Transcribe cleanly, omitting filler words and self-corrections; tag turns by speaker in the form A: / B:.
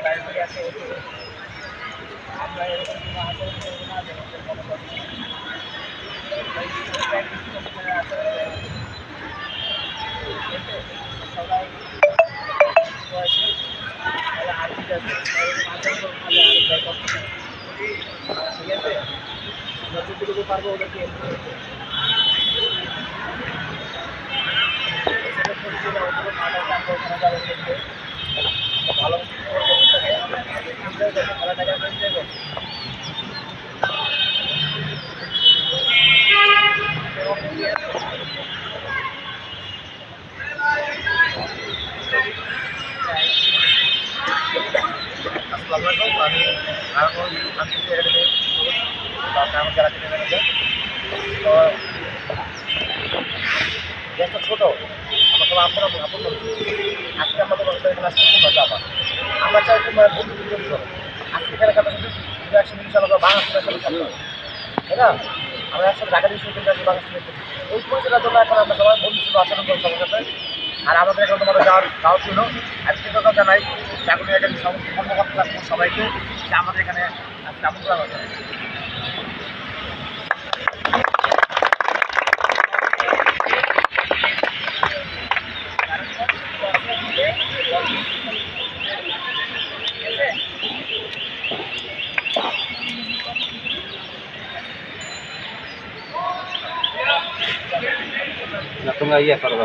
A: Library আছে, আমরা এরকম কোনো আচরণ করবো না যে হচ্ছে মনে করি সবাই আর ঠিক আছে আচরণ করবো না যে আর ঠিক আছে যতটুকু পারবো ওদেরকে ভালো ভালো টাকা দেবো আসসালামু আলাইকুম, আমি আরামুল আন্তর্জাতিক একাডেমি আমার যারা ম্যানেজার। তো দেশটা ছোটো, আমরা সবাই আপনারা আপন আজকে আমাদের এখানে আসতে খুব মজা আমার আমরা চাই তোমার বন্ধু আজকে এখানে কথা শুধু একসঙ্গে ইনশাআল্লাহ বাংলাদেশের সাথে খেলবো, তাই না? আমরা একসাথে ঢাকা বিশ্ববিদ্যালয় বাংলাদেশের ওই পরিচয়ের জন্য এখন আমরা সবাই বন্ধু শুধু আচরণ করবো সবার সাথে। আর আমাদের এখন তোমাদের যাওয়ার ছিল আজকে কথা জানাই চাকরি একাডেমি সমস্ত কর্মকর্তা সবাইকে যে আমাদের এখানে আমন্ত্রণ করা হচ্ছে।
B: তোমরা ইয়ে করো